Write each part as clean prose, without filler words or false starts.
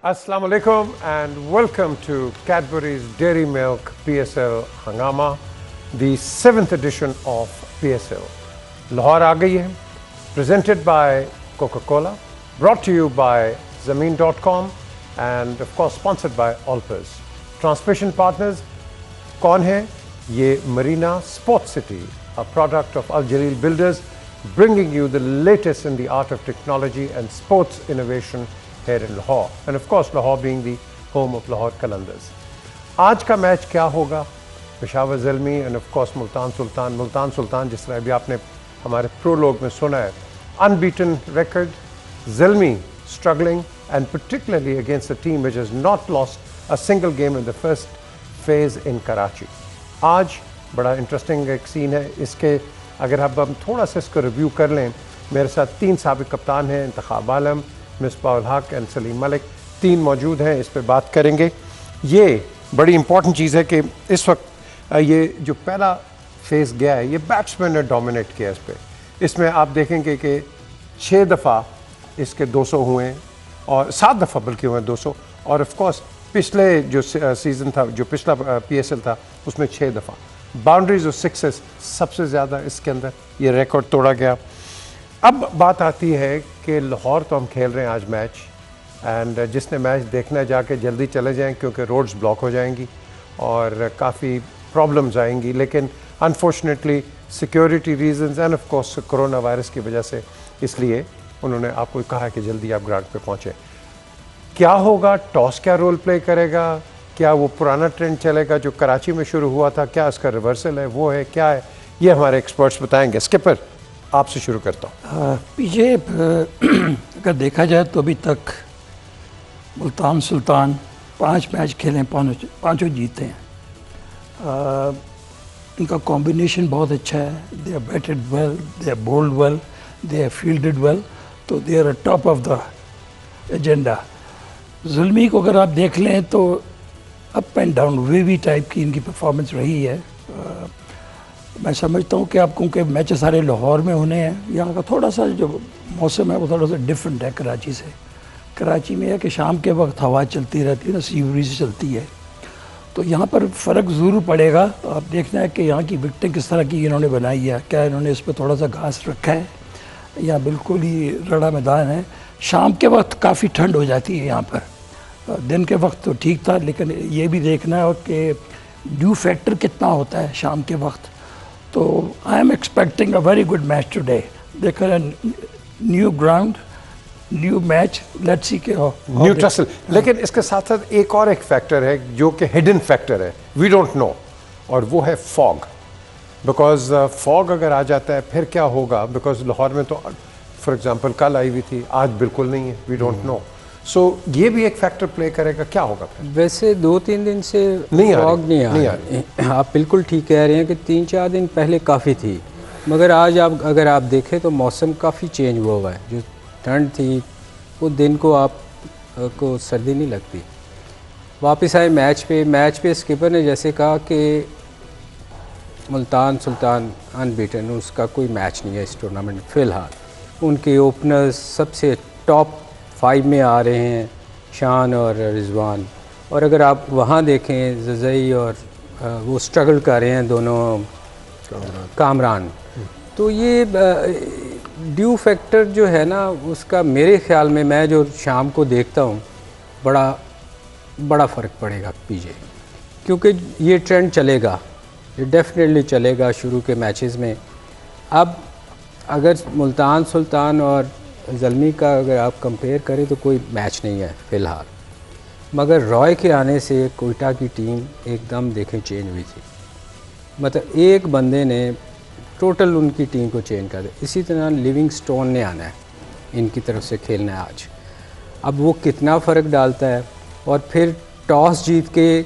Assalamu alaikum and welcome to Cadbury's Dairy Milk PSL Hangama, the 7th edition of PSL. Lahore aa gayi hai, presented by Coca-Cola, brought to you by Zameen.com and of course sponsored by Alpers. Transmission partners, kaun hai? Ye Marina Sports City, a product of Al Jaleel Builders, bringing you the latest in the art of technology and sports innovation here in Lahore, and of course Lahore being the home of Lahore Qalandars. आज का match क्या होगा? Peshawar Zalmi and of course Multan Sultan जिस तरह अभी आपने हमारे prologue में सुना है, unbeaten record, Zalmi struggling and particularly against a team which has not lost a single game in the first phase in Karachi. आज बड़ा इंटरेस्टिंग एक सीन है, इसके अगर अब हम थोड़ा सा इसको रिव्यू कर लें, मेरे साथ 3 साबिक कप्तान हैं, इंतखाब आलम, मिसबाह उल हक एंड सलीम मलिक, 3 मौजूद हैं, इस पे बात करेंगे। ये बड़ी इंपॉर्टेंट चीज़ है कि इस वक्त ये जो पहला फेज़ गया है, ये बैट्समैन ने डोमिनेट किया इस पे। इसमें आप देखेंगे कि 6 दफ़ा इसके 200 हुए और 7 दफ़ा बल्कि हुए 200, और ऑफ कोर्स पिछले जो सीज़न था, जो पिछला PSL था, उसमें 6 दफ़ा बाउंड्रीज और सिक्सेस सबसे ज़्यादा इसके अंदर ये रिकॉर्ड तोड़ा गया। अब बात आती है कि लाहौर तो हम खेल रहे हैं आज मैच, एंड जिसने मैच देखना जाके जल्दी चले जाएं क्योंकि रोड्स ब्लॉक हो जाएंगी और काफ़ी प्रॉब्लम्स आएंगी, लेकिन unfortunately security reasons and of course corona virus की वजह से इसलिए उन्होंने आपको कहा कि जल्दी आप ग्राउंड पे पहुँचें। क्या होगा? टॉस क्या रोल प्ले करेगा? क्या वो पुराना ट्रेंड चलेगा जो कराची में शुरू हुआ था? क्या इसका रिवर्सल है, वो है, क्या है? ये हमारे एक्सपर्ट्स बताएंगे। स्किपर, आपसे शुरू करता हूँ। पीछे अगर देखा जाए तो अभी तक मुल्तान सुल्तान 5 मैच खेले, पाँचों जीते हैं। इनका कॉम्बिनेशन बहुत अच्छा है। They are batted well, they are bowled well, they are fielded well, तो they are top of the agenda. Zalmi को अगर आप देख लें तो up and down wavy type की इनकी परफॉर्मेंस रही है। मैं समझता हूँ कि आपको के मैचेस सारे लाहौर में होने हैं। यहाँ का थोड़ा सा जो मौसम है वो थोड़ा सा डिफरेंट है कराची से। कराची में है कि शाम के वक्त हवा चलती रहती है ना, सी ब्रीज़ चलती है, तो यहाँ पर फ़र्क ज़रूर पड़ेगा। तो आप देखना है कि यहाँ की विकेटें किस तरह की इन्होंने बनाई है, क्या इन्होंने इस पर थोड़ा सा घास रखा है या बिल्कुल ही रड़ा मैदान है। शाम के वक्त काफ़ी ठंड हो जाती है यहाँ पर, दिन के वक्त तो ठीक था, लेकिन ये भी देखना है कि ड्यू फैक्टर कितना होता है शाम के वक्त। तो I am expecting a very good match today. देखो new ground, new match, let's see के न्यू ट्रसल। लेकिन इसके साथ साथ एक और एक फैक्टर है जो कि हिडन फैक्टर है, वी डोंट नो, और वो है फॉग। बिकॉज फॉग अगर आ जाता है फिर क्या होगा? बिकॉज लाहौर में तो फॉर एग्जांपल कल आई हुई थी, आज बिल्कुल नहीं है, वी डोंट नो। सो ये भी एक फैक्टर प्ले करेगा। क्या होगा फिर? वैसे 2-3 दिन से फॉग नहीं आ रही। आप बिल्कुल ठीक कह रहे हैं कि 3-4 दिन पहले काफ़ी थी, मगर आज आप अगर आप देखें तो मौसम काफ़ी चेंज हुआ है। जो ठंड थी वो दिन को आप को सर्दी नहीं लगती। वापस आए मैच पे स्किपर ने जैसे कहा कि मुल्तान सुल्तान अनबीटन, उसका कोई मैच नहीं है इस टूर्नामेंट में फ़िलहाल। उनके ओपनर्स सबसे टॉप 5 में आ रहे हैं, शान और रिजवान, और अगर आप वहाँ देखें जज़ई और वो स्ट्रगल कर रहे हैं दोनों, कामरान। तो ये ड्यू फैक्टर जो है ना, उसका मेरे ख्याल में, मैं जो शाम को देखता हूँ, बड़ा फ़र्क पड़ेगा पीछे, क्योंकि ये ट्रेंड चलेगा, ये डेफिनेटली चलेगा शुरू के मैचेस में। अब अगर मुल्तान सुल्तान और ज़ल्मी का अगर आप कंपेयर करें तो कोई मैच नहीं है फ़िलहाल, मगर रॉय के आने से कोयटा की टीम एकदम देखें चेंज हुई थी। मतलब एक बंदे ने टोटल उनकी टीम को चेंज कर दिया। इसी तरह लिविंगस्टोन ने आना है, इनकी तरफ से खेलना है आज। अब वो कितना फ़र्क डालता है, और फिर टॉस जीत के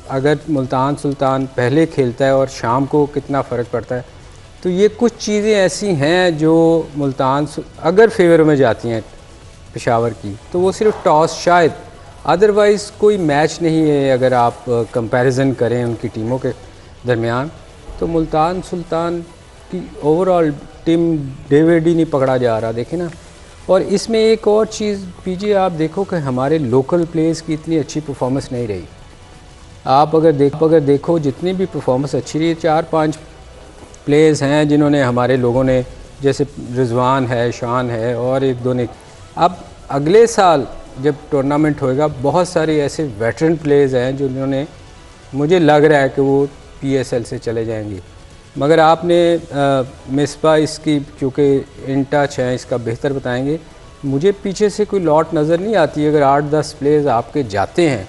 अगर मुल्तान सुल्तान पहले खेलता है और शाम को कितना फ़र्क पड़ता है। तो ये कुछ चीज़ें ऐसी हैं जो मुल्तान अगर फेवर में जाती हैं पेशावर की, तो वो सिर्फ टॉस शायद, अदरवाइज़ कोई मैच नहीं है। अगर आप कंपैरिजन करें उनकी टीमों के दरमियान, तो मुल्तान सुल्तान की ओवरऑल टीम डेविड ही नहीं पकड़ा जा रहा। देखें ना, और इसमें एक और चीज़ पीजिए, आप देखो कि हमारे लोकल प्लेयर्स की इतनी अच्छी परफॉर्मेंस नहीं रही। आप अगर देखो जितनी भी परफॉर्मेंस अच्छी रही, 4-5 प्लेयर्स हैं जिन्होंने हमारे लोगों ने, जैसे रिजवान है, शान है और एक दो ने। अब अगले साल जब टूर्नामेंट होएगा, बहुत सारे ऐसे वेटरन प्लेयर्स हैं जिन्होंने, मुझे लग रहा है कि वो PSL से चले जाएंगे। मगर आपने मिसबा इसकी चूँकि इन टच हैं, इसका बेहतर बताएंगे। मुझे पीछे से कोई लॉट नज़र नहीं आती। अगर 8-10 प्लेयर्स आपके जाते हैं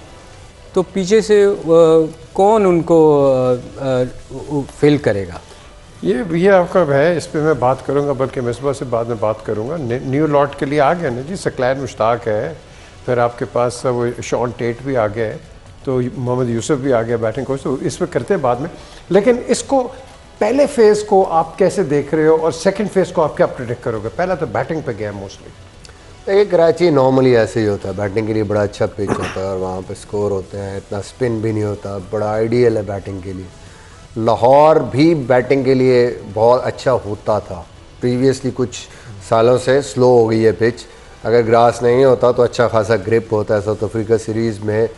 तो पीछे से कौन उनको फिल करेगा? ये आपका है, इस पे मैं बात करूंगा, बल्कि मिसबा से बाद में बात करूंगा। न्यू लॉट के लिए आ गया ना जी, सकलैन मुश्ताक है, फिर आपके पास वो शॉन टेट भी आ गया है, तो मोहम्मद यूसुफ भी आ गया बैटिंग कोच, तो इस पर करते हैं बाद में। लेकिन इसको पहले फेज़ को आप कैसे देख रहे हो और सेकंड फेज़ को आप क्या प्रेडिक्ट करोगे? पहला तो बैटिंग पे गया मोस्टली। देखिए कराची नॉर्मली ऐसे ही होता है, बैटिंग के लिए बड़ा अच्छा पिच होता है और वहाँ पे स्कोर होते हैं, इतना स्पिन भी नहीं होता, बड़ा आइडियल है बैटिंग के लिए। लाहौर भी बैटिंग के लिए बहुत अच्छा होता था प्रीवियसली, कुछ सालों से स्लो हो गई है पिच। अगर ग्रास नहीं होता तो अच्छा खासा ग्रिप होता है। साउथ अफ्रीका सीरीज़ में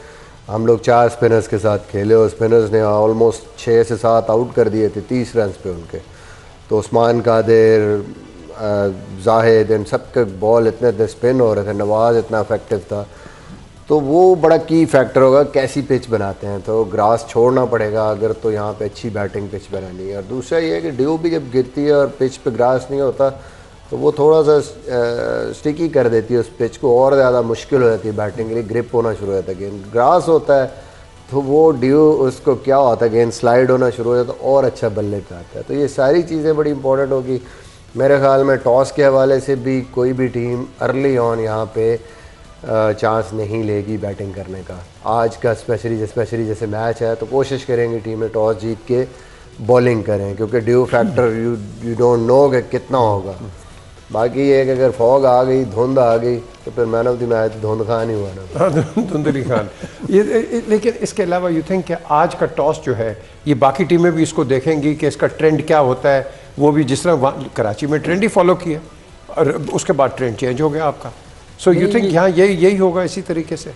हम लोग 4 स्पिनर्स के साथ खेले और स्पिनर्स ने ऑलमोस्ट 6 से 7 आउट कर दिए थे 30 रन पे उनके। तो उस्मान कादिर, जाहिद, इन सब के बॉल इतने स्पिन हो रहे थे, नवाज़ इतना इफेक्टिव था। तो वो बड़ा की फैक्टर होगा कैसी पिच बनाते हैं। तो ग्रास छोड़ना पड़ेगा अगर तो यहाँ पे अच्छी बैटिंग पिच बनानी है। और दूसरा ये है कि ड्यू भी जब गिरती है और पिच पे ग्रास नहीं होता तो वो थोड़ा सा स्टिकी कर देती है उस पिच को, और ज़्यादा मुश्किल हो जाती है बैटिंग के लिए, ग्रिप होना शुरू हो जाता है। गेंद ग्रास होता है तो वो ड्यू उसको क्या होता है, गेंद स्लाइड होना शुरू हो जाता है और अच्छा बल्ले पे आता है। तो ये सारी चीज़ें बड़ी इंपॉर्टेंट होगी। मेरे ख्याल में टॉस के हवाले से भी कोई भी टीम अर्ली ऑन यहाँ पे चांस नहीं लेगी बैटिंग करने का। आज का स्पेशली जैसे मैच है तो कोशिश करेंगी टीमें टॉस जीत के बॉलिंग करें, क्योंकि due factor you don't know कि कितना होगा। बाकी ये कि अगर फॉग आ गई, धुंध आ गई तो फिर मैन ऑफ द मैच धुंध खान ही हुआ ना। धुंधली खान। ये लेकिन इसके अलावा यू थिंक कि आज का टॉस जो है ये बाकी टीमें भी इसको देखेंगी कि इसका ट्रेंड क्या होता है? वो भी जिस तरह कराची में ट्रेंड ही फॉलो किया और उसके बाद ट्रेंड चेंज हो गया आपका। सो यू थिंक यहाँ यही होगा इसी तरीके से?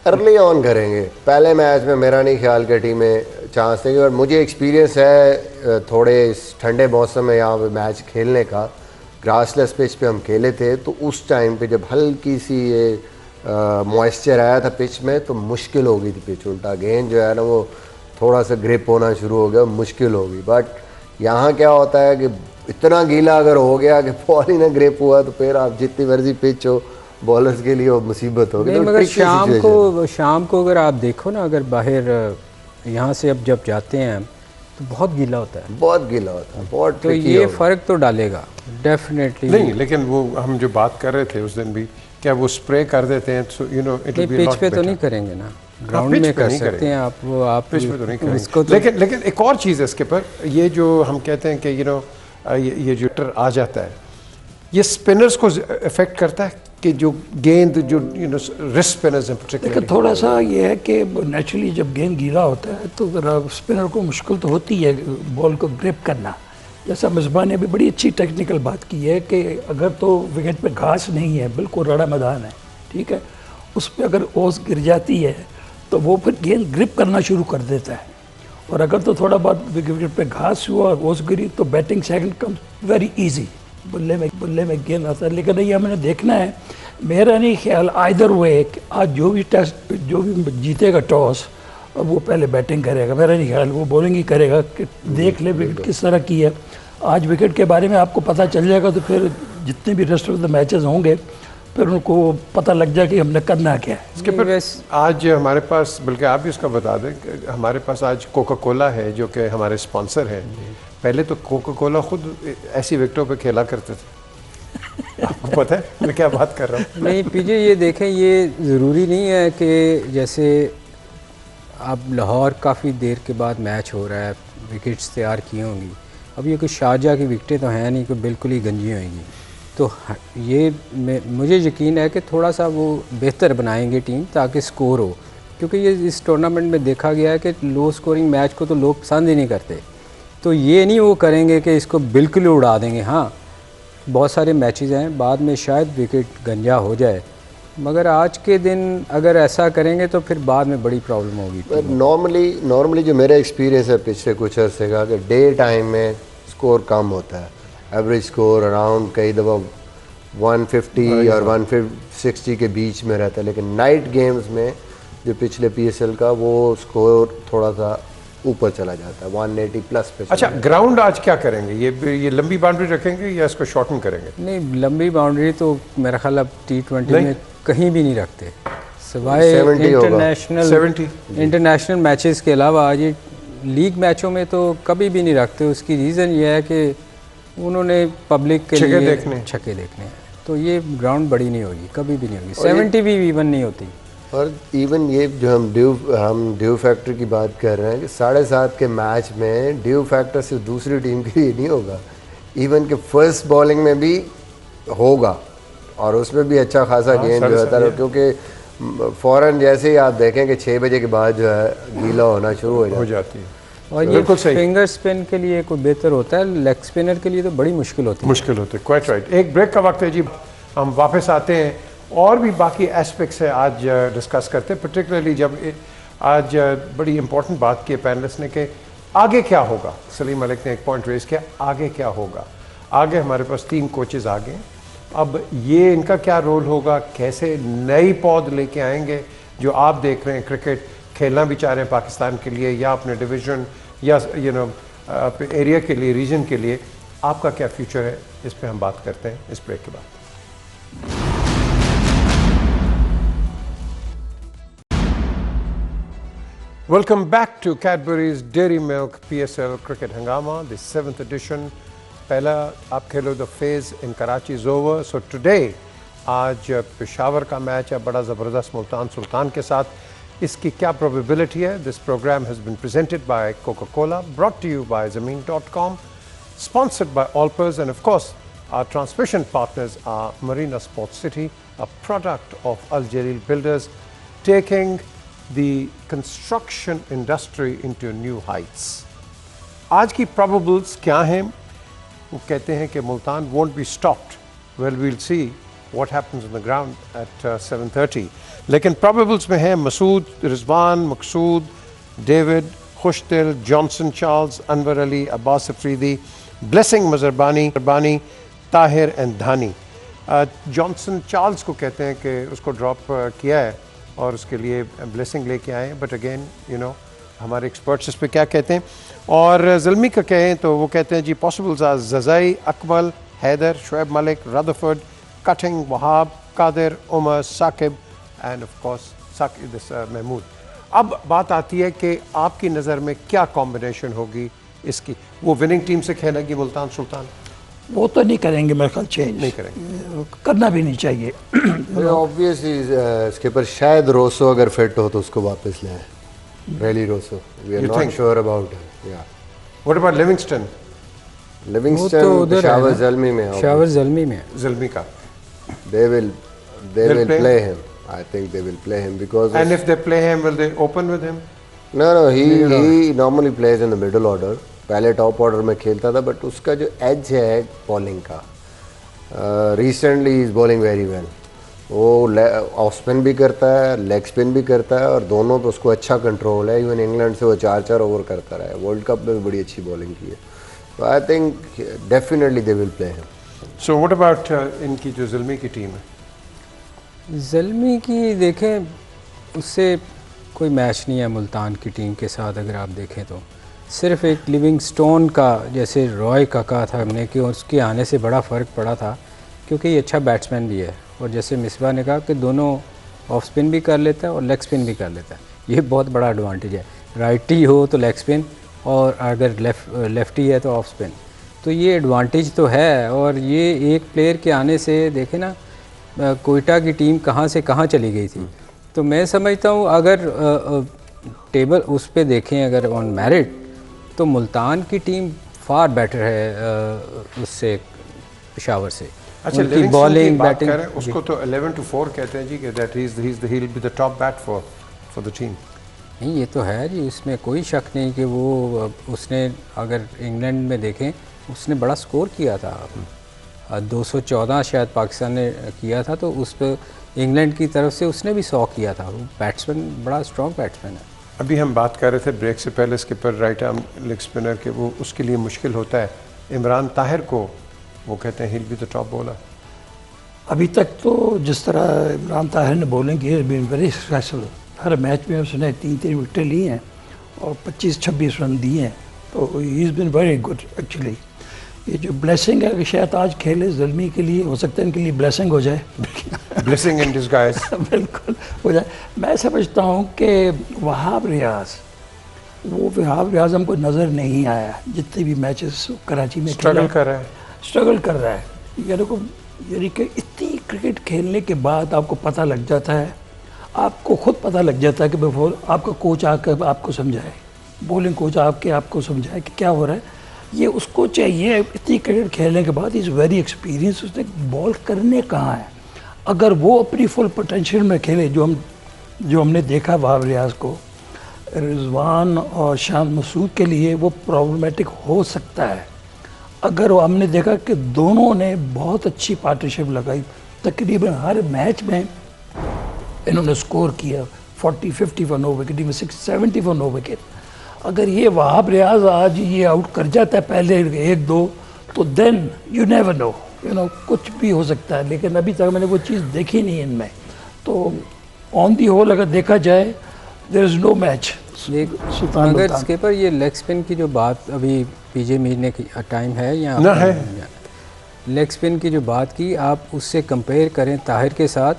अर्ली ऑन करेंगे। पहले मैच में मेरा नहीं ख्याल कि टीमें चांस देंगी। और मुझे एक्सपीरियंस है थोड़े इस ठंडे मौसम में यहाँ पे मैच खेलने का। ग्रासलेस पिच पे हम खेले थे तो उस टाइम पे जब हल्की सी ये मॉइस्चर आया था पिच में तो मुश्किल हो गई थी पिच। उल्टा गेंद जो है ना वो थोड़ा सा ग्रिप होना शुरू हो गया, मुश्किल हो गई। बट यहाँ क्या होता है कि इतना गीला अगर हो गया कि बॉल ही ना ग्रिप हुआ तो फिर आप जितनी मर्जी पिच हो बॉलर्स के लिए वो मुसीबत होगी। नहीं, मगर शाम को अगर आप देखो ना, अगर बाहर यहाँ से अब जब जाते हैं तो बहुत गीला होता है, बहुत गीला होता है, बहुत। तो ये फ़र्क तो डालेगा डेफिनेटली। नहीं, लेकिन वो हम जो बात कर रहे थे उस दिन भी, क्या वो स्प्रे कर देते हैं तो you know it will be pitch पे तो नहीं करेंगे ना, ग्राउंड में कर सकते हैं आप, वो आप पिच पे तो नहीं करेंगे। लेकिन एक और चीज़ है इसके पर, ये जो हम कहते हैं कि यू नो ये जो टर आ जाता है ये स्पिनर्स को इफेक्ट करता है कि जो गेंद जो यू नो रिस्ट स्पिनर्स हैं पर्टिकुलरली। लेकिन थोड़ा सा ये है कि नेचुरली जब गेंद गीला होता है तो ज़रा स्पिनर को मुश्किल तो होती है बॉल को ग्रिप करना। जैसा मिसबा ने भी बड़ी अच्छी टेक्निकल बात की है कि अगर तो विकेट पे घास नहीं है, बिल्कुल रड़ा मैदान है, ठीक है, उस पर अगर ओस गिर जाती है तो वो फिर गेंद ग्रिप करना शुरू कर देता है। और अगर तो थोड़ा बहुत विकेट पे घास हुआ और ओस गिरी तो बैटिंग सेकंड कम वेरी इजी, बल्ले में गेंद आता है। लेकिन ये हमने देखना है, मेरा नहीं ख्याल आइदर वे आज जो भी जीतेगा टॉस अब वो पहले बैटिंग करेगा। मेरा नहीं ख्याल वो बॉलिंग ही करेगा कि देख ले विकेट किस तरह की है। आज विकेट के बारे में आपको पता चल जाएगा तो फिर जितने भी रेस्ट ऑफ द मैचेस होंगे फिर उनको पता लग जाए कि हमने करना क्या है। इसके पर आज हमारे पास, बल्कि आप भी इसका बता दें, हमारे पास आज कोका कोला है जो कि हमारे स्पॉन्सर हैं। पहले तो कोका कोला खुद ऐसी विकेटों पे खेला करते थे। आपको पता है मैं क्या बात कर रहा हूँ? नहीं पीजे, ये देखें, ये ज़रूरी नहीं है कि जैसे अब लाहौर काफ़ी देर के बाद मैच हो रहा है, विकेट्स तैयार की होंगी। अब ये कोई शारजाह की विकेटें तो हैं नहीं कि बिल्कुल ही गंजी होंगी। तो ये मुझे यकीन है कि थोड़ा सा वो बेहतर बनाएंगे टीम ताकि स्कोर हो, क्योंकि ये इस टूर्नामेंट में देखा गया है कि लो स्कोरिंग मैच को तो लोग पसंद ही नहीं करते। तो ये नहीं वो करेंगे कि इसको बिल्कुल उड़ा देंगे। हाँ, बहुत सारे मैचेस हैं, बाद में शायद विकेट गंजा हो जाए, मगर आज के दिन अगर ऐसा करेंगे तो फिर बाद में बड़ी प्रॉब्लम होगी। नॉर्मली जो मेरा एक्सपीरियंस है पिछले कुछ अर्से का कि डे टाइम में स्कोर कम होता है, एवरेज स्कोर अराउंड कई दफ़ा 150 और 160 के बीच में रहता है, लेकिन नाइट गेम्स में जो पिछले PSL का वो स्कोर थोड़ा सा ऊपर चला जाता है, 180 प्लस पे। अच्छा, ग्राउंड आज क्या करेंगे? ये लंबी बाउंड्री रखेंगे या इसको शॉर्टन करेंगे? नहीं, लंबी बाउंड्री तो मेरा ख्याल अब T20 में कहीं भी नहीं रखते, सिवाय इंटरनेशनल मैचेस के अलावा। ये लीग मैचों में तो कभी भी नहीं रखते। उसकी रीज़न ये है कि उन्होंने पब्लिक के लिए छक्के देखने हैं, तो ये ग्राउंड बड़ी नहीं होगी, कभी भी नहीं होगी, 70 भी इवन नहीं होती। और इवन ये जो हम ड्यू फैक्टर की बात कर रहे हैं कि 7.5 के मैच में ड्यू फैक्टर सिर्फ दूसरी टीम के लिए नहीं होगा, इवन के फर्स्ट बॉलिंग में भी होगा, और उसमें भी अच्छा खासा गेंद जो होता है, क्योंकि फ़ौरन जैसे ही आप देखें कि 6 बजे के बाद जो है गीला होना शुरू हो जाती है। और ये फिंगर स्पिन के लिए कोई बेहतर होता है, लेग स्पिनर के लिए तो बड़ी मुश्किल होती है। Quite right. एक ब्रेक का वक्त है जी, हम वापस आते हैं और भी बाकी एस्पेक्ट्स है आज डिस्कस करते हैं, पर्टिकुलरली जब आज बड़ी इंपॉर्टेंट बात की पैनलिस्ट ने कि आगे क्या होगा। सलीम मलिक ने एक पॉइंट रेज किया, आगे क्या होगा। आगे हमारे पास 3 कोचेज़ आ गए, अब ये इनका क्या रोल होगा, कैसे नई पौध लेके आएंगे। जो आप देख रहे हैं क्रिकेट खेलना भी चाह रहे हैं पाकिस्तान के लिए या अपने डिवीज़न या एरिया के लिए, रीजन के लिए, आपका क्या फ्यूचर है, इस पे हम बात करते हैं इस ब्रेक के बाद। Welcome back to Cadbury's Dairy Milk PSL Cricket Hangama, the 7th edition. पहला आप खेलो the phase in Karachi is over, so today आज पेशावर का मैच है बड़ा ज़बरदस्त मुल्तान सुल्तान के साथ। इसकी क्या प्रोबेबिलिटी है? This programme has been presented by Coca Cola, brought to you by ज़मीन.com, sponsored by Olpers, and of course our transmission partners are Marina Sports City, a product of Al Jalil Builders, taking the construction industry into new heights. आज की probables क्या हैं? वो कहते हैं कि Multan won't be stopped. Well, we'll see what happens on the ground at 7:30. लेकिन probables में हैं Masood, Rizwan, Maqsood, David, Khushdil, Johnson Charles, Anwar Ali, Abbas Afridi, Blessing Muzarabani, Tahir and Dahani. Johnson Charles को कहते हैं कि उसको ड्रॉप किया है और उसके लिए ब्लेसिंग लेके आए, बट अगेन हमारे एक्सपर्ट्स इस पे क्या कहते हैं। और ज़ल्मी का कहें तो वो कहते हैं जी possibles are Zazai, Akmal, Haider, Shoaib Malik, Rutherford, Cutting, Wahab, Qadir, Umar, Saqib and of course Mahmood. अब बात आती है कि आपकी नज़र में क्या कॉम्बिनेशन होगी इसकी? वो विनिंग टीम से खेलेगी मुल्तान सुल्तान? वो तो नहीं करेंगे, मेरे ख्याल चेंज नहीं करेंगे, करना भी नहीं चाहिए। ऑब्वियसली इसके पर शायद रोसो अगर फिट हो तो उसको वापस ले आए, Rilee Rossouw, we are not sure about it. या what about Livingstone? Livingstone Peshawar Zalmi में, शावर ज़ल्मी का they will play him. I think they will play him because. And if they play him, will they open with him? No, he normally plays in the middle order. पहले top order में खेलता था, but उसका जो as है bowling का, recently is bowling very well. वो off spin भी करता है, लेग स्पिन भी करता है, और दोनों पे उसको अच्छा कंट्रोल है। इवन इंग्लैंड से वो 4 ओवर करता रहा है, वर्ल्ड कप में भी बड़ी अच्छी बॉलिंग की है। तो I think definitely they will play him. So what about इनकी जो ज़ल्मी की टीम है? ज़ल्मी की देखें, उससे कोई मैच नहीं है मुल्तान की टीम के साथ। अगर आप देखें तो सिर्फ एक लिविंगस्टोन का, जैसे रॉय का कहा था हमने कि उसके आने से बड़ा फ़र्क पड़ा था, क्योंकि ये अच्छा बैट्समैन भी है, और जैसे मिसबा ने कहा कि दोनों ऑफ स्पिन भी कर लेता है और लेग स्पिन भी कर लेता है। ये बहुत बड़ा एडवांटेज है, राइटी हो तो लेग स्पिन, और अगर लेफ्टी है तो ऑफ स्पिन। तो ये एडवांटेज तो है। और ये एक प्लेयर के आने से देखें ना, कोयटा की टीम कहाँ से कहाँ चली गई थी। तो मैं समझता हूँ अगर टेबल उस पर देखें, अगर ऑन मेरिट, तो मुल्तान की टीम फार बेटर है उससे, पेशावर से। अच्छा, उनकी बॉलिंग बैटिंग उसको तो 11-4 कहते हैं जी कि that he will be the top bat for the team. नहीं, ये तो है जी, इसमें कोई शक नहीं कि वो उसने, अगर इंग्लैंड में देखें, उसने बड़ा स्कोर किया था। 214 शायद पाकिस्तान ने किया था, तो उस पर इंग्लैंड की तरफ से उसने भी 100 किया था। वो बैट्समैन बड़ा स्ट्रॉन्ग बैट्समैन है। अभी हम बात कर रहे थे ब्रेक से पहले skipper right arm leg spinner के, वो उसके लिए मुश्किल होता है। इमरान ताहिर को वो कहते हैं he'll be the top bowler। अभी तक तो जिस तरह इमरान ताहिर ने बॉलिंग की है, बीन वेरी सक्सेसफुल। हर मैच में उसने 3-3 विकेटें ली हैं और 25-26 रन दिए हैं, तो he is been very good actually. ये जो ब्लेसिंग है कि शायद आज खेले ज़ल्मी के लिए, हो सकता है इनके लिए ब्लेसिंग हो जाए। Blessing in disguise. बिल्कुल हो जाए। मैं समझता हूँ कि वहाब रियाज हमको नज़र नहीं आया जितने भी मैचेस कराची में स्ट्रगल कर रहा है। यानी कि इतनी क्रिकेट खेलने के बाद आपको पता लग जाता है, आपको खुद पता लग जाता है कि बिफोर आपका कोच आकर आपको समझाए, बॉलिंग कोच आपको समझाए कि क्या हो रहा है। ये उसको चाहिए। इतनी क्रिकेट खेलने के बाद इज़ वेरी एक्सपीरियंस, उसने बॉल करने कहाँ है। अगर वो अपनी फुल पोटेंशियल में खेले, जो हमने देखा वहाब रियाज को, रिजवान और शान मसूद के लिए वो प्रॉब्लमेटिक हो सकता है। अगर वो हमने देखा कि दोनों ने बहुत अच्छी पार्टनरशिप लगाई, तकरीबन हर मैच में इन्होंने स्कोर किया, 40-50 for no wicket, 60-70 for no wicket. अगर ये वहाब रियाज आज ये आउट कर जाता है पहले 1-2, तो देन यू नेवर नो, कुछ भी हो सकता है। लेकिन अभी तक मैंने वो चीज़ देखी नहीं इनमें। तो ऑन दी होल अगर देखा जाए, देयर इज़ नो मैच। अगर स्किपर ये लेग स्पिन की जो बात अभी पीजे मीर ने टाइम है या ना है, लेग स्पिन की जो बात की, आप उससे कंपेयर करें ताहिर के साथ,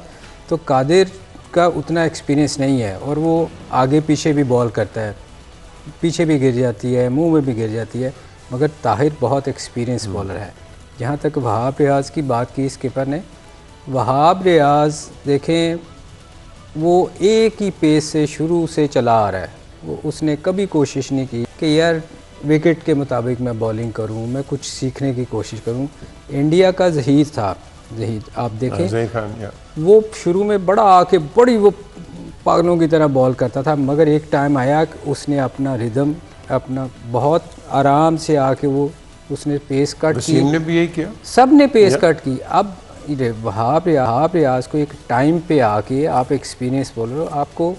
तो कादिर का उतना एक्सपीरियंस नहीं है और वो आगे पीछे भी बॉल करता है, पीछे भी गिर जाती है, मुंह में भी गिर जाती है, मगर ताहिर बहुत एक्सपीरियंस बॉलर है। जहाँ तक वहाब रियाज की बात की स्किपर ने, वहाब रियाज देखें वो एक ही पेस से शुरू से चला आ रहा है। वो उसने कभी कोशिश नहीं की कि यार विकेट के मुताबिक मैं बॉलिंग करूं, मैं कुछ सीखने की कोशिश करूं। इंडिया का ज़हीर था, ज़हीर आप देखें, वो शुरू में बड़ा आके बड़ी वो पागलों की तरह बॉल करता था, मगर एक टाइम आया कि उसने अपना रिदम, अपना बहुत आराम से आके वो उसने पेस कट की। ने भी यही किया, सब ने पेस कट की। अब वहाब रियाज को एक टाइम पे आके, आप एक्सपीरियंस बोल रहे हो, आपको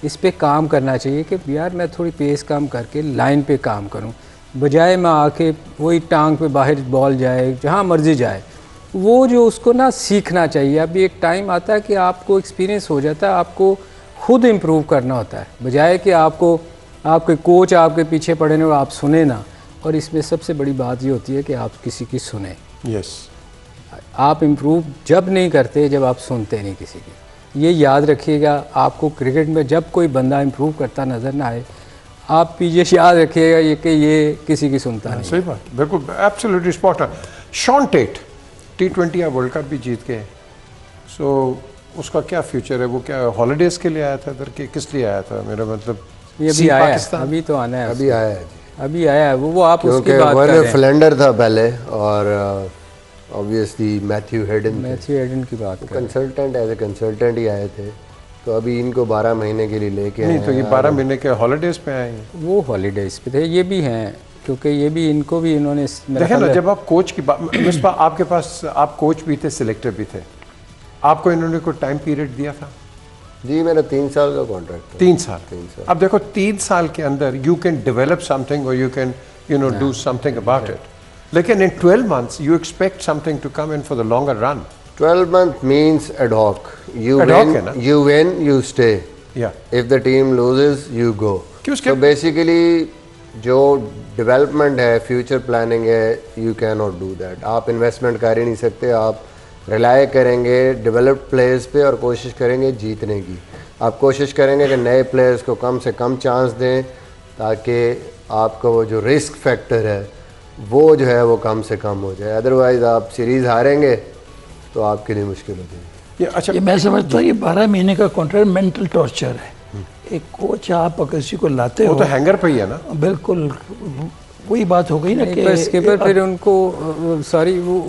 इस पे काम करना चाहिए कि यार मैं थोड़ी पेस कम करके लाइन पे काम करूं, बजाय मैं आके वही टांग पे बाहर बॉल जाए, जहां मर्जी जाए। वो जो उसको ना सीखना चाहिए। अभी एक टाइम आता है कि आपको एक्सपीरियंस हो जाता है, आपको खुद इम्प्रूव करना होता है, बजाय कि आपको आपके कोच आपके पीछे पड़े ना, आप सुने ना। और इसमें सबसे बड़ी बात ये होती है कि आप किसी की सुने। यस, आप इम्प्रूव जब नहीं करते जब आप सुनते नहीं किसी की। ये याद रखिएगा। आपको क्रिकेट में जब कोई बंदा इम्प्रूव करता नज़र ना आए, आप पीछे याद रखिएगा ये कि ये किसी की सुनता नहीं। सही बात, बिल्कुल, absolutely spot on. Shaun Tait T20 या वर्ल्ड कप भी जीत के, सो उसका क्या फ्यूचर है? वो क्या हॉलीडेज के लिए आया था इधर के, किस लिए आया था? मेरा मतलब ये अभी आया है, अभी तो आना है, अभी आया है, अभी आया है वो आप उसकी बात कर रहे हैं। फ्लेंडर था पहले, और ऑब्वियसली मैथ्यू हेडन की बात कर, कंसल्टेंट एज ए कंसल्टेंट ही आए थे। तो अभी इनको 12 महीने के लिए लेके नहीं, तो ये 12 महीने के हॉलीडेज पे आए हैं। वो हॉलीडेज पे थे, ये भी हैं, क्योंकि ये भी इनको भी इन्होंने देखें ना, जब आप कोच की बात, आपके पास आप कोच भी थे, सिलेक्टर भी थे, आपको इन्होंने कोई टाइम पीरियड दिया था? जी, मेरा 3 साल का कॉन्ट्रैक्ट था। 3 साल। अब देखो 3 साल के अंदर यू कैन डेवलप समथिंग और you can do something about it, लेकिन in 12 months you expect something to come in for the longer run. 12 month means ad hoc. You win, you stay. Yeah. If the team loses, you go. So basically जो development है, future planning है, you can not do that. आप investment कर ही नहीं सकते। आप rely करेंगे developed players पे और कोशिश करेंगे जीतने की। आप कोशिश करेंगे कि नए प्लेयर्स को कम से कम चांस दें, ताकि आपका वो जो रिस्क फैक्टर है वो जो है वो कम से कम हो जाए। अदरवाइज़ आप सीरीज़ हारेंगे तो आपके लिए मुश्किल हो जाएगी। अच्छा, ये मैं समझता हूँ ये 12 महीने का कॉन्ट्रैक्ट मेंटल टॉर्चर है। एक कोच आप अगर किसी को लाते हो, वो तो हैंगर पे ही है ना। बिल्कुल वही बात हो गई ना कि स्किपर फिर उनको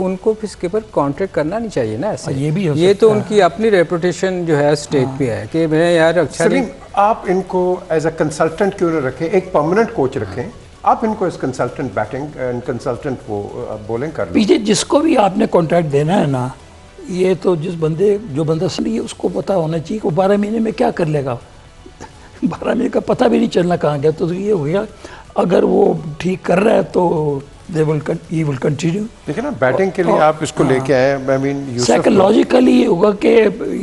उनको फिर स्किपर कॉन्ट्रैक्ट करना नहीं चाहिए ना ऐसे। ये भी ये तो उनकी अपनी रेपुटेशन जो है स्टेक पे है कि मैं यार अच्छा नहीं। आप इनको एज अ कंसल्टेंट क्यों न रखें, एक परमानेंट कोच रखें, आप इनको इस कंसल्टेंट बैटिंग एंड कंसल्टेंट वो बॉलिंग कर पीछे जिसको भी आपने कॉन्ट्रैक्ट देना है ना, ये तो जो बंदा सही है उसको पता होना चाहिए कि 12 महीने में क्या कर लेगा। 12 महीने का पता भी नहीं चलना कहाँ गया। तो ये हो गया, अगर वो ठीक कर रहा है तो he will continue। देखिए ना, बैटिंग के लिए आप इसको लेके आए। आई मीन साइकोलॉजिकली ये होगा कि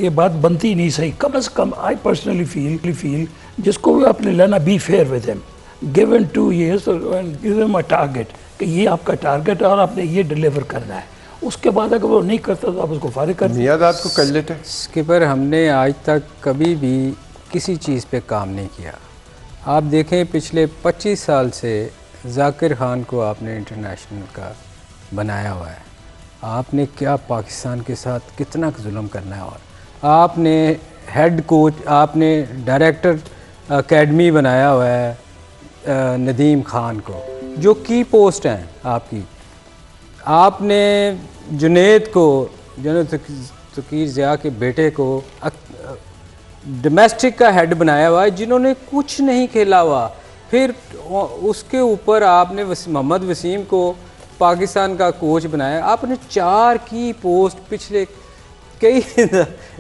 ये बात बनती नहीं सही। कम से कम आई पर्सनली फील जिसको भी आपने लेना, be fair with him, give in 2 years and give him a target कि ये आपका टारगेट है और आपने ये डिलीवर करना है। उसके बाद अगर वो नहीं करता तो आप उसको फारिग कर नियादात को कर लेते। स्किपर, हमने आज तक कभी भी किसी चीज़ पे काम नहीं किया। आप देखें पिछले 25 साल से जाकिर खान को आपने इंटरनेशनल का बनाया हुआ है। आपने क्या पाकिस्तान के साथ कितना जुल्म करना है। और आपने हेड कोच, आपने डायरेक्टर एकेडमी बनाया हुआ है नदीम खान को, जो की पोस्ट हैं आपकी। आपने जुनेद को, तकीर ज़िया के बेटे को डोमेस्टिक का हेड बनाया हुआ है, जिन्होंने कुछ नहीं खेला हुआ। फिर उसके ऊपर आपने मोहम्मद वसीम को पाकिस्तान का कोच बनाया। आपने 4 की पोस्ट पिछले कई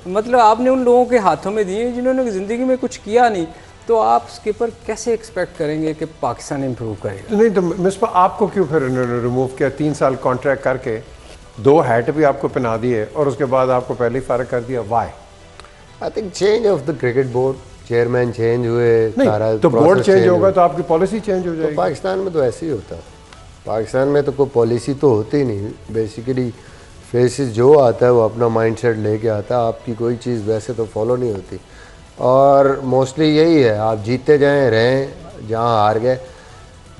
मतलब आपने उन लोगों के हाथों में दिए जिन्होंने ज़िंदगी में कुछ किया नहीं। तो आप स्किपर कैसे एक्सपेक्ट करेंगे कि पाकिस्तान इंप्रूव करेगा? नहीं तो मिसबा, आपको क्यों फिर रिमूव किया? 3 साल कॉन्ट्रैक्ट करके 2 हैट भी आपको पहना दिए और उसके बाद आपको पहले ही फारिग कर दिया। Why? I think change of the cricket board, chairman change हुए, नहीं तो बोर्ड चेंज होगा तो आपकी पॉलिसी चेंज हो जाएगी। तो पाकिस्तान में तो ऐसे ही होता है। पाकिस्तान में तो कोई पॉलिसी तो होती नहीं। बेसिकली फेसिस जो आता है वो अपना माइंडसेट लेके आता है। आपकी कोई चीज़ वैसे तो फॉलो नहीं होती। और मोस्टली यही है, आप जीतते जाएं, रहें, जहाँ हार गए।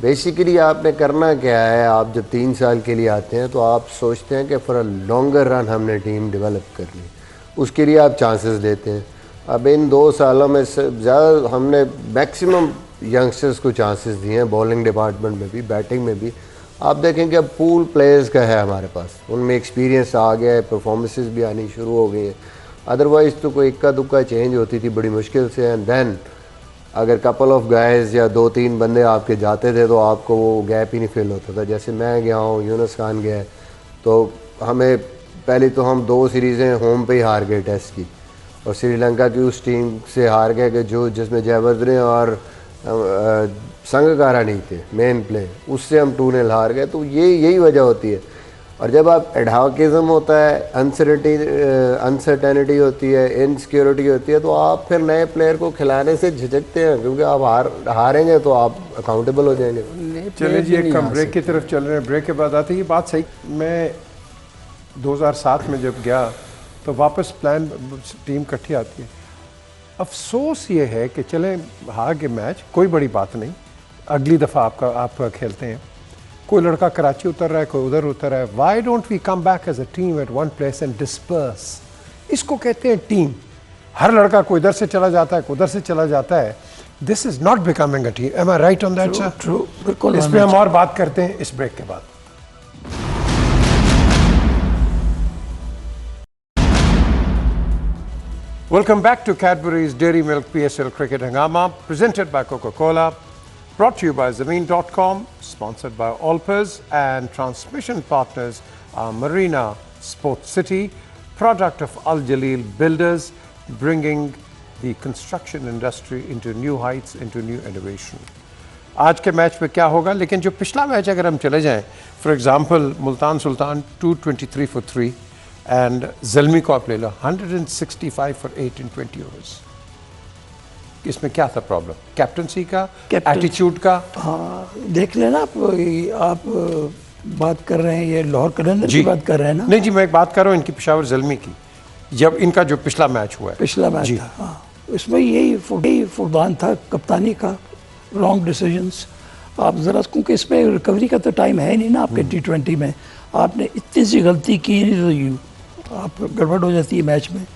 बेसिकली आपने करना क्या है, आप जब 3 साल के लिए आते हैं तो आप सोचते हैं कि फॉर अ लॉन्गर रन हमने टीम डेवलप कर ली, उसके लिए आप चांसेस देते हैं। अब इन 2 सालों में से ज़्यादा हमने मैक्सिमम यंगस्टर्स को चांसेस दिए हैं, बॉलिंग डिपार्टमेंट में भी, बैटिंग में भी। आप देखें कि अब पूल प्लेयर्स का है हमारे पास, उनमें एक्सपीरियंस आ गया है, परफॉर्मेंसेस भी आनी शुरू हो गई हैं। अदरवाइज़ तो कोई इक्का दुक्का चेंज होती थी बड़ी मुश्किल से। एंड देन अगर कपल ऑफ गाइज या 2-3 बंदे आपके जाते थे तो आपको वो गैप ही नहीं फिल होता था। जैसे मैं गया हूँ, यूनुस खान गया है, तो हमें पहले तो हम 2 सीरीज़ें होम पे ही हार गए टेस्ट की, और श्रीलंका की उस टीम से हार गए कि जिसमें जयवर्धने और संगकारा नहीं थे मेन प्ले, उससे हम 2-0 हार गए। तो यही वजह होती है। और जब आप एडहॉकिज्म होता है, अनसर्टेनिटी होती है, इनसिक्योरिटी होती है, तो आप फिर नए प्लेयर को खिलाने से झिझकते हैं, क्योंकि आप हारेंगे तो आप अकाउंटेबल हो जाएंगे। चलिए जी, एक ब्रेक की तरफ चल रहे हैं। ब्रेक के बाद आते ही बात सही। मैं 2007 में जब गया तो वापस प्लान टीम इकट्ठी आती है। अफसोस ये है कि चलें हार के मैच, कोई बड़ी बात नहीं, अगली दफ़ा आप खेलते हैं। कोई लड़का कराची उतर रहा है, कोई उधर उतर रहा है। Why don't we come back as a team at one place and disperse? इसको कहते हैं टीम। हर लड़का कोई इधर से चला जाता है, कोई उधर से चला जाता है। This is not becoming a team. Am I right on that sir? True, बिल्कुल। इस पर हम और बात करते हैं इस ब्रेक के बाद। Welcome back to Cadbury's Dairy Milk PSL Cricket Hangama, presented by Coca-Cola, brought to you by Zameen.com, sponsored by Alpers, and transmission partners are Marina Sports City, product of Al Jaleel Builders, bringing the construction industry into new heights, into new innovation. आज के match में क्या होगा, लेकिन जो पिछला match अगर हम चले जाएं, for example Multan Sultan 223 for 3 and Zalmi को आप ले लो 165 for 8 in 20 overs। इसमें क्या था प्रॉब्लम? कैप्टनसी का, एटीट्यूड का? हाँ, देख लेना आप बात कर रहे हैं, ये लाहौर कलंदर की बात कर रहे हैं ना? नहीं जी, मैं एक बात कर रहा हूँ इनकी पेशावर ज़ल्मी की, जब इनका जो पिछला मैच हुआ है। पिछला मैच था, हाँ, इसमें यही फुकदान था कप्तानी का, रॉन्ग डिसीजंस। आप ज़रा, क्योंकि इसमें रिकवरी का तो टाइम है नहीं ना आपके T20 में। आपने इतनी सी गलती की नहीं तो आप गड़बड़ हो जाती है मैच में।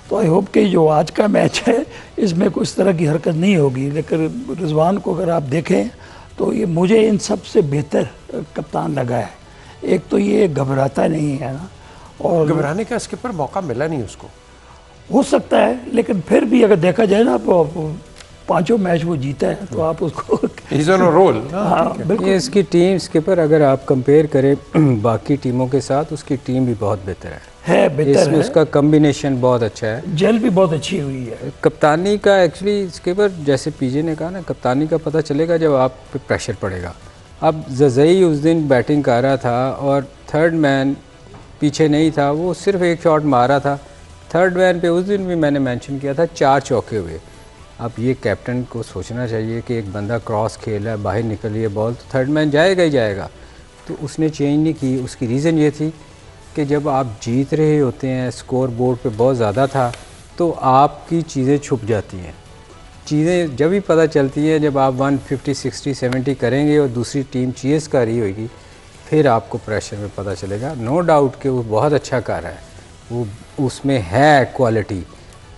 तो आई होप कि जो आज का मैच है इसमें कोई इस तरह की हरकत नहीं होगी। लेकिन रिजवान को अगर आप देखें तो ये मुझे इन सब से बेहतर कप्तान लगा है। एक तो ये घबराता नहीं है ना, और घबराने का इसके पर मौका मिला नहीं उसको। हो सकता है, लेकिन फिर भी अगर देखा जाए ना, 5 मैच वो जीता है, तो आप उसको रोल। हाँ बिल्कुल। ये इसकी टीम स्किपर अगर आप कंपेयर करें बाकी टीमों के साथ, उसकी टीम भी बहुत बेहतर है बेहतर इसमें है। उसका कॉम्बिनेशन बहुत अच्छा है, जेल भी बहुत अच्छी हुई है। कप्तानी का एक्चुअली स्किपर, जैसे पीजे ने कहा ना, कप्तानी का पता चलेगा जब आप पे प्रेशर पड़ेगा। अब जज़ई उस दिन बैटिंग कर रहा था और थर्ड मैन पीछे नहीं था, वो सिर्फ एक शॉट मारा था। थर्ड मैन पे उस दिन भी मैंने मेंशन किया था 4 चौके हुए। अब ये कैप्टन को सोचना चाहिए कि एक बंदा क्रॉस खेल रहा है, बाहर निकल रही है बॉल, तो थर्ड मैन जाएगा ही जाएगा। तो उसने चेंज नहीं की। उसकी रीज़न ये थी कि जब आप जीत रहे होते हैं, स्कोर बोर्ड पे बहुत ज़्यादा था, तो आपकी चीज़ें छुप जाती हैं। चीज़ें जब भी पता चलती है जब आप 150, 60, 70 करेंगे और दूसरी टीम चेस कर रही होगी, फिर आपको प्रेशर में पता चलेगा। नो डाउट कि वो बहुत अच्छा कर रहा है, वो उसमें है क्वालिटी,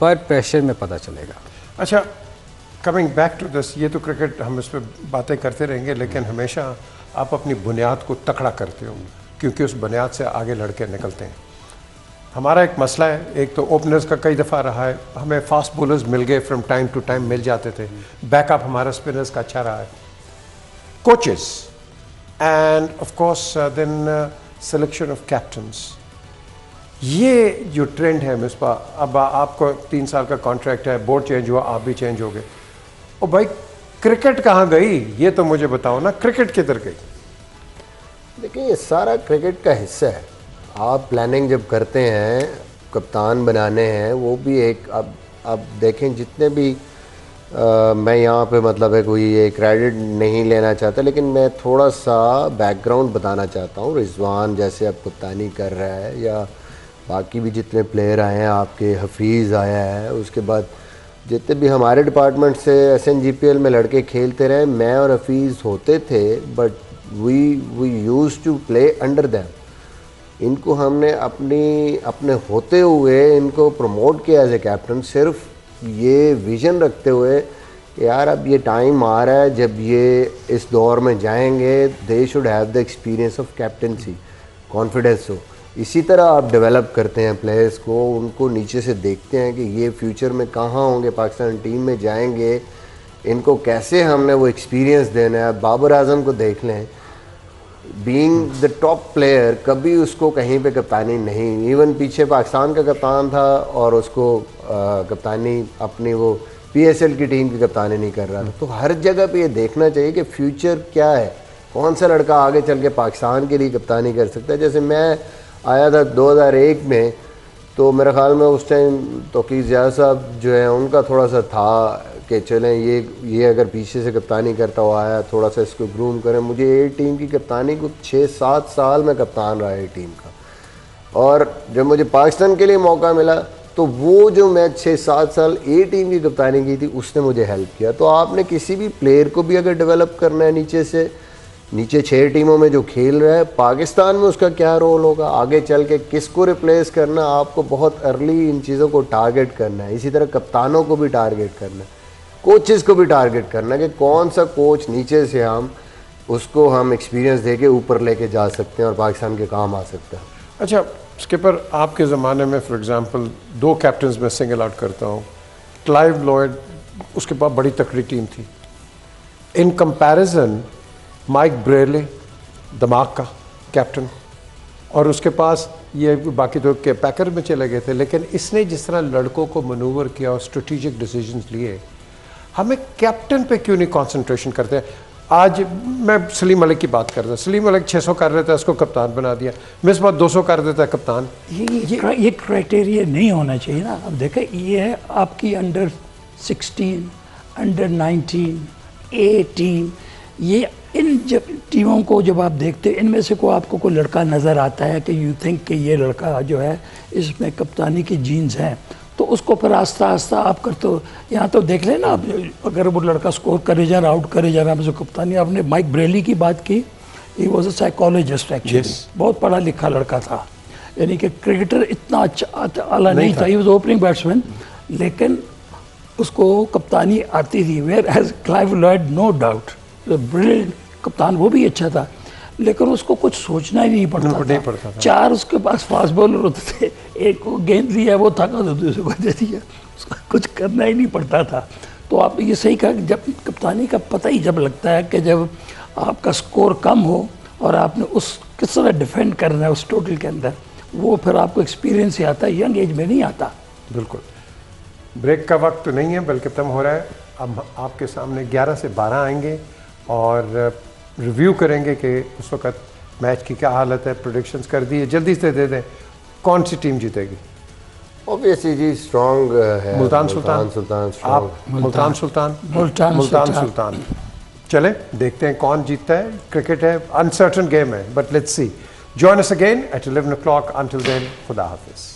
पर प्रेशर में पता चलेगा। अच्छा, कमिंग बैक टू दिस, ये तो क्रिकेट हम इस पर बातें करते रहेंगे, लेकिन हमेशा आप अपनी बुनियाद को तकड़ा करते हो, क्योंकि उस बुनियाद से आगे लड़के निकलते हैं। हमारा एक मसला है, एक तो ओपनर्स का कई दफ़ा रहा है, हमें फास्ट बॉलर्स मिल गए, फ्रॉम टाइम टू टाइम मिल जाते थे, बैकअप हमारा स्पिनर्स का अच्छा रहा है, coaches and of course then selection of captains. ये जो ट्रेंड है मिसबा, अब आपको 3 साल का कॉन्ट्रैक्ट है, बोर्ड चेंज हुआ, आप भी चेंज हो गए, और भाई क्रिकेट कहाँ गई, ये तो मुझे बताओ ना, क्रिकेट किधर गई? देखिए, ये सारा क्रिकेट का हिस्सा है। आप प्लानिंग जब करते हैं, कप्तान बनाने हैं, वो भी एक, अब देखें जितने भी मैं यहाँ पे मतलब है कोई ये क्रेडिट नहीं लेना चाहता, लेकिन मैं थोड़ा सा बैकग्राउंड बताना चाहता हूँ। रिजवान जैसे अब कप्तानी कर रहा है, या बाकी भी जितने प्लेयर आए हैं, आपके हफीज़ आया है, उसके बाद जितने भी हमारे डिपार्टमेंट से SNGPL में लड़के खेलते रहे, मैं और हफीज़ होते थे, but we use to play under them. इनको हमने अपने होते हुए इनको प्रमोट किया एज ए कैप्टन, सिर्फ ये विज़न रखते हुए कि यार अब ये टाइम आ रहा है जब ये इस दौर में जाएंगे, they should have the experience of captaincy, confidence हो। इसी तरह आप डेवलप करते हैं प्लेयर्स को, उनको नीचे से देखते हैं कि ये फ्यूचर में कहाँ होंगे, पाकिस्तान टीम में जाएंगे, इनको कैसे हमने वो एक्सपीरियंस देना है। बाबर आजम को देख लें, बीइंग द टॉप प्लेयर, कभी उसको कहीं पे कप्तानी नहीं, इवन पीछे पाकिस्तान का कप्तान था और उसको कप्तानी अपनी वो PSL की टीम की कप्तानी नहीं कर रहा था। तो हर जगह पे ये देखना चाहिए कि फ्यूचर क्या है, कौन सा लड़का आगे चल के पाकिस्तान के लिए कप्तानी कर सकता है। जैसे मैं आया था 2001 में, तो मेरे ख्याल में उस टाइम तौकीर ज़िया साहब जो है उनका थोड़ा सा था कि चलें ये अगर पीछे से कप्तानी करता हुआ आया, थोड़ा सा इसको ग्रूम करें। मुझे ये टीम की कप्तानी को 6-7 साल में कप्तान रहा है टीम का, और जब मुझे पाकिस्तान के लिए मौका मिला तो वो जो मैं 6-7 साल ए टीम की कप्तानी की थी, उसने मुझे हेल्प किया। तो आपने किसी भी प्लेयर को भी अगर डेवलप करना है नीचे से, नीचे 6 टीमों में जो खेल रहा है, पाकिस्तान में उसका क्या रोल होगा, आगे चल के किसको रिप्लेस करना, आपको बहुत अर्ली इन चीज़ों को टारगेट करना है। इसी तरह कप्तानों को भी टारगेट करना है, कोचेस को भी टारगेट करना है कि कौन सा कोच नीचे से उसको हम एक्सपीरियंस दे के ऊपर लेके जा सकते हैं और पाकिस्तान के काम आ सकता है। अच्छा स्किपर, आपके ज़माने में फॉर एग्जांपल 2 कैप्टन्स में सिंगल आउट करता हूँ, क्लाइव लॉयड, उसके पास बड़ी तकड़ी टीम थी। इन कंपैरिजन माइक ब्रेले, दिमाग का कैप्टन, और उसके पास ये बाकी तो के पैकर में चले गए थे, लेकिन इसने जिस तरह लड़कों को मनूवर किया और स्ट्रेटेजिक डिसीजंस लिए, हमें कैप्टन पे क्यों नहीं कंसंट्रेशन करते हैं? आज मैं सलीम मलिक की बात कर रहा हूँ, सलीम मलिक 600 कर रहे थे, उसको कप्तान बना दिया, मिसबाह 200 कर देता है कप्तान। ये क्राइटेरिया नहीं होना चाहिए ना। अब देखें, ये है आपकी अंडर 16, अंडर 19, A टीम, ये इन जब टीमों को जब आप देखते हैं, इनमें से आपको कोई लड़का नज़र आता है कि यू थिंक कि ये लड़का जो है इसमें कप्तानी की जीन्स हैं, तो उसको फिर आस्ता आस्ता आप करते हो। यहाँ तो देख लेना आप, अगर वो लड़का स्कोर करे जा रहा, आउट करे जा रहा, कप्तानी। आपने माइक ब्रेली की बात की, he was a psychologist actually, बहुत पढ़ा लिखा लड़का था, यानी कि क्रिकेटर इतना अच्छा आला नहीं था, ही वॉज ओपनिंग बैट्समैन, लेकिन उसको कप्तानी आती थी। Whereas Clive Lloyd, no doubt brilliant कप्तान, वो भी अच्छा था, लेकिन उसको कुछ सोचना ही नहीं पड़ता था। 4 उसके पास फास्ट बॉलर होते थे, एक को गेंद लिया वो थका तो दूसरे को दे दिया, उसको कुछ करना ही नहीं पड़ता था। तो आप ये सही कहा कि जब कप्तानी का पता ही जब लगता है कि जब आपका स्कोर कम हो और आपने उस किस तरह डिफेंड करना है उस टोटल के अंदर, वो फिर आपको एक्सपीरियंस ही आता है, यंग एज में नहीं आता। बिल्कुल। ब्रेक का वक्त तो नहीं है बल्कि खत्म हो रहा है। अब आपके सामने 11 से 12 आएंगे और रिव्यू करेंगे कि उस वक्त मैच की क्या हालत है। प्रेडिक्शंस कर दिए, जल्दी से दे दें कौन सी टीम जीतेगी। ऑब्वियसली जी स्ट्रॉन्ग है मुल्तान सुल्तान। आप मुल्तान सुल्तान। चले देखते हैं कौन जीतता है। क्रिकेट है, अनसर्टन गेम है, but let's see. Join us again at 11 o'clock. Until then, खुदा हाफिज़।